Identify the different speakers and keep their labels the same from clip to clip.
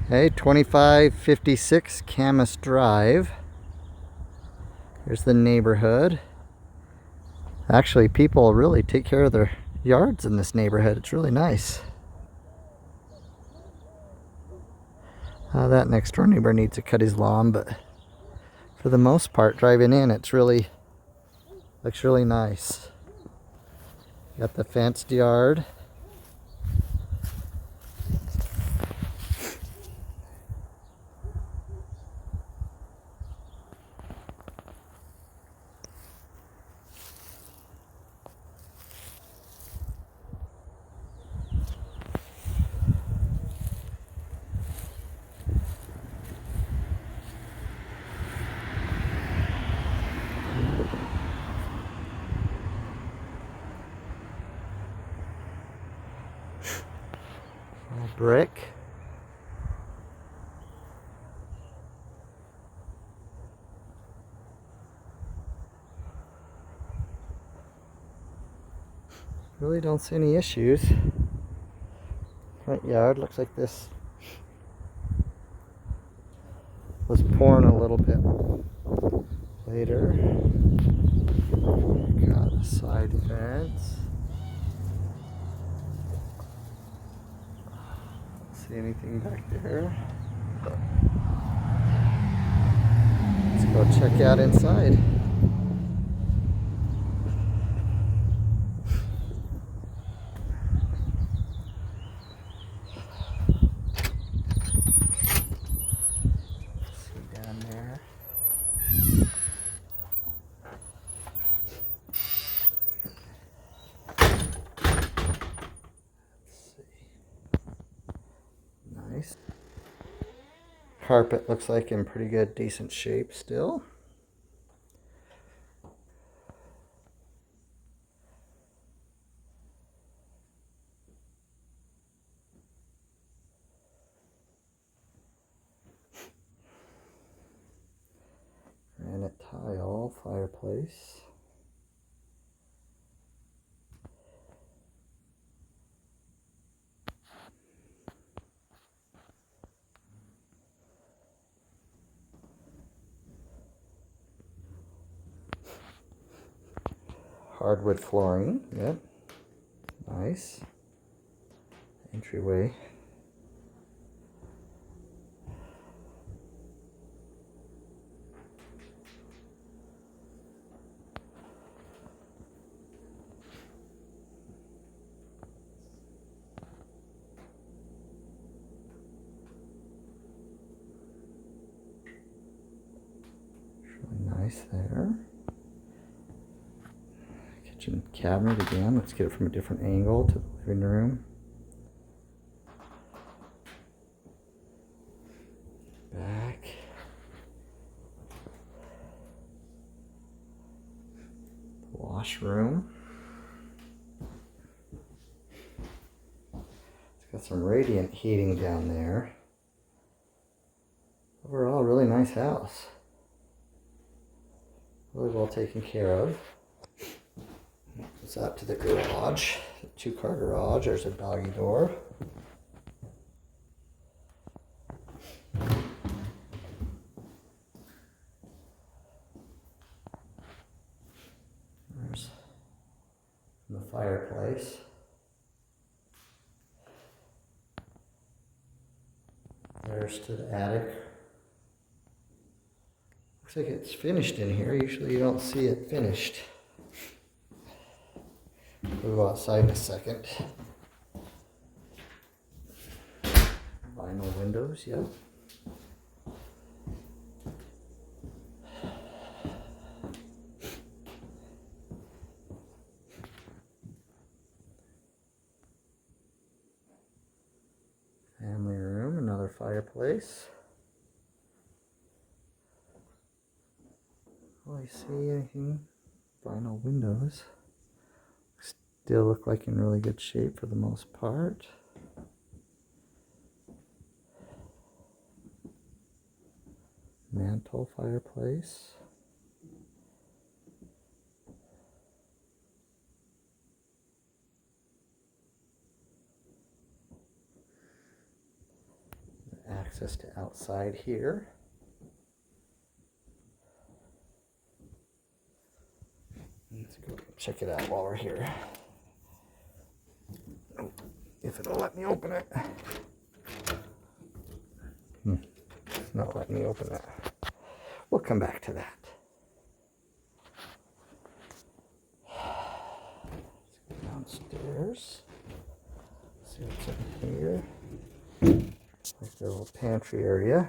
Speaker 1: Hey, 2556 Camas Drive. Here's the neighborhood. Actually, people really take care of their yards in this neighborhood. It's really nice. That next door neighbor needs to cut his lawn, but for the most part, driving in, looks really nice. Got the fenced yard. Brick. Really don't see any issues. Front yard looks like this was pouring a little bit later. Got a side fence. See anything back there? Let's go check out inside. See down there. Let's see. Nice. Carpet looks like in pretty good, decent shape still. Granite tile fireplace. Hardwood flooring, yep. Nice. Entryway. Really nice there. Kitchen cabinet again. Let's get it from a different angle to the living room. Back. The washroom. It's got some radiant heating down there. Overall, really nice house. Really well taken care of. It's out to the garage, the two-car garage. There's a doggy door. There's the fireplace. There's to the attic. Looks like it's finished in here. Usually you don't see it finished. We'll go outside in a second. Vinyl windows, yep. Family room, another fireplace. Oh, I see anything? Vinyl windows. Still look like in really good shape for the most part. Mantle fireplace. access to outside here. Let's go check it out while we're here. Oh, if it'll let me open it. It's not letting me open it. We'll come back to that. Let's go downstairs. See what's in here. Like their little pantry area.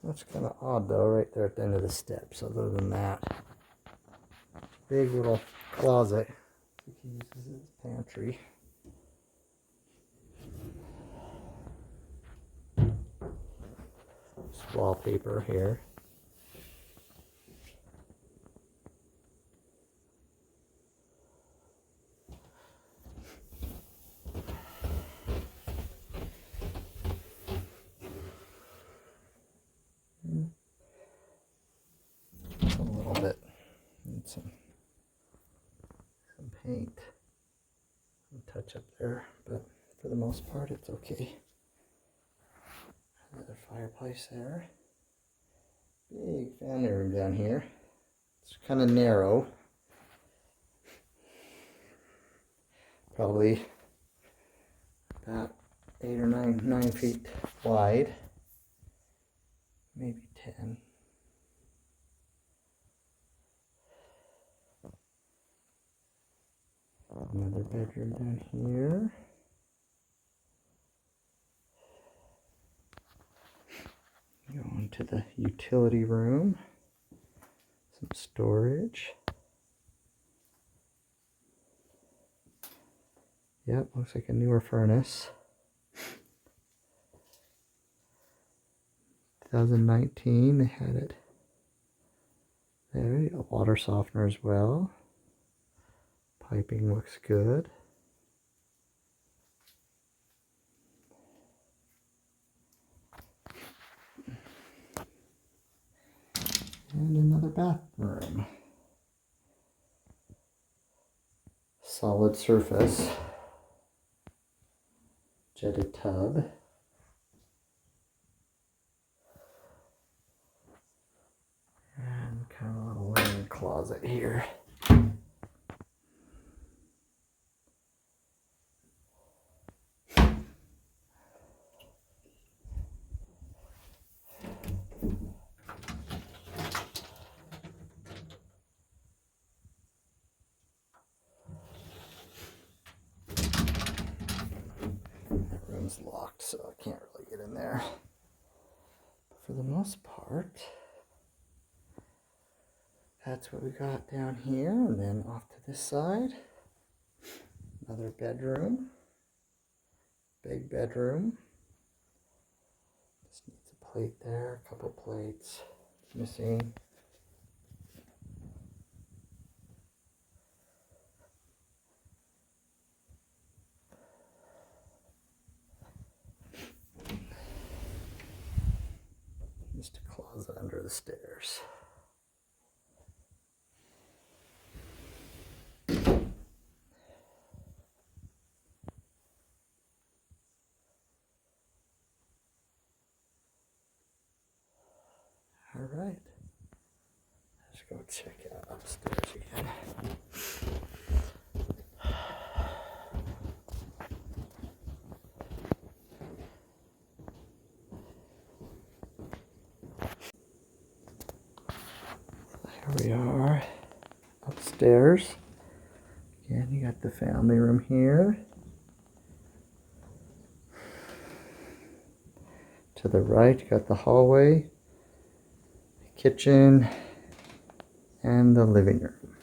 Speaker 1: That's kind of odd though, right there at the end of the steps. Other than that, big little closet. We can use this as a pantry. This wallpaper here. A little bit. Need some paint. Some touch up there, but for the most part it's okay. Another fireplace there. Big family room down here. It's kind of narrow. Probably about 8 or 9 feet wide. Maybe 10. Another bedroom down here. Go into the utility room. Some storage. Yep, looks like a newer furnace. 2019, they had it there. A water softener as well. Piping looks good. And another bathroom. Solid surface. Jetted tub. And kind of a little linen closet here. Room's locked, so I can't really get in there. But for the most part, that's what we got down here. And then off to this side, another bedroom. Big bedroom. Just needs a plate there, a couple plates missing. Just a closet under the stairs. All right, let's go check out upstairs again. Here we are upstairs. Again, you got the family room here. To the right, you got the hallway, the kitchen, and the living room.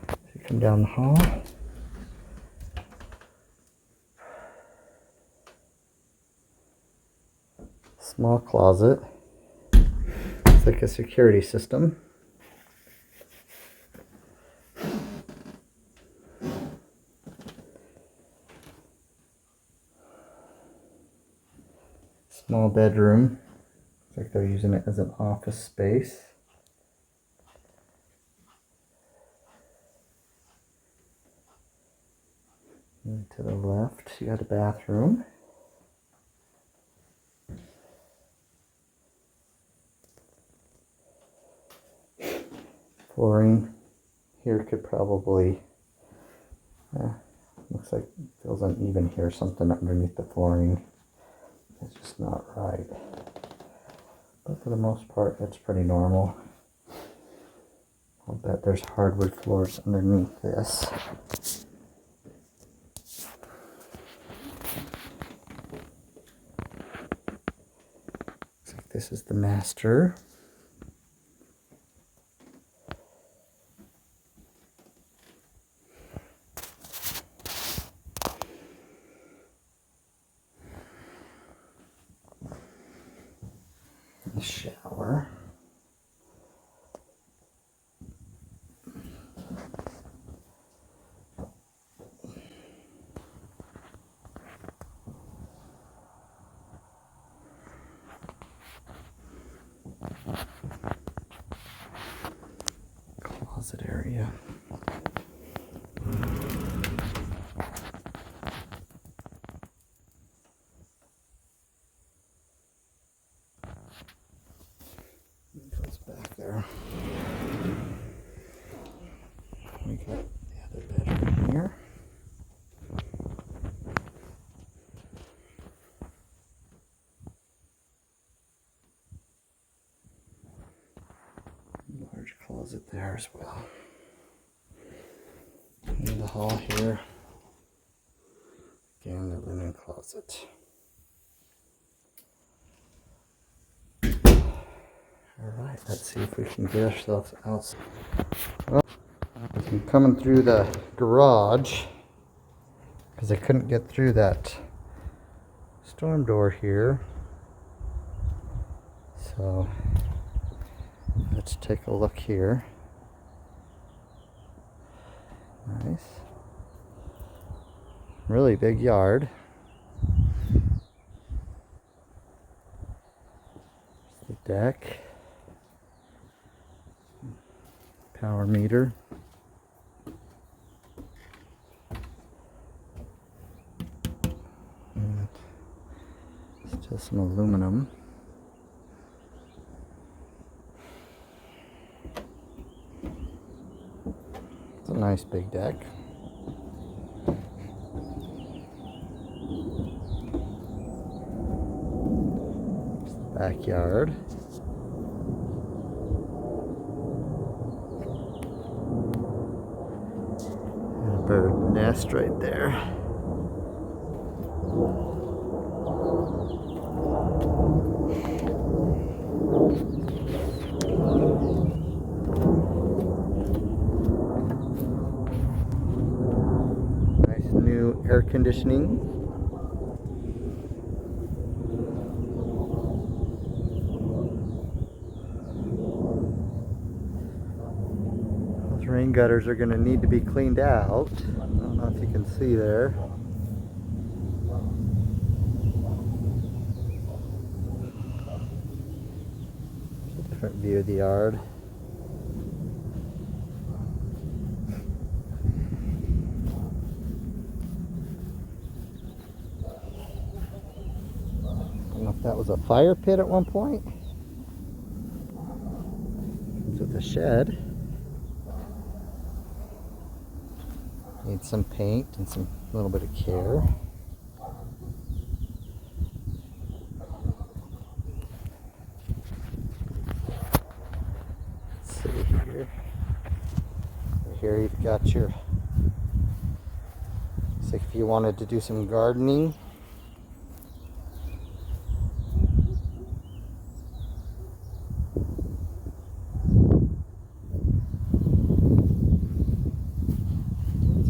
Speaker 1: So you come down the hall. Small closet. It's like a security system. Small bedroom. Looks like they're using it as an office space. And to the left. left, you got a bathroom. Flooring here could probably, looks like it feels uneven here, something underneath the flooring. It's just not right. But for the most part, it's pretty normal. I'll bet there's hardwood floors underneath this. Looks like this is the master. The shower. Closet area. Goes back there. We got the other bedroom here. Large closet there as well. In the hall here, again the linen closet. Alright, let's see if we can get ourselves outside. Well, I'm coming through the garage because I couldn't get through that storm door here. So let's take a look here. Nice. Really big yard. There's the deck. Power meter. And still some aluminum. It's a nice big deck. It's the backyard. And a bird nest right there. New air conditioning. Those rain gutters are going to need to be cleaned out. I don't know if you can see there. It's a different view of the yard. I don't know if that was a fire pit at one point. Comes with a shed. Needs some paint and some little bit of care. Let's see here. Here you've got your, it's like if you wanted to do some gardening.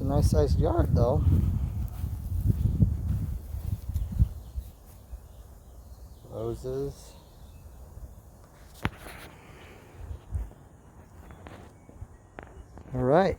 Speaker 1: Nice sized yard though. Roses. All right.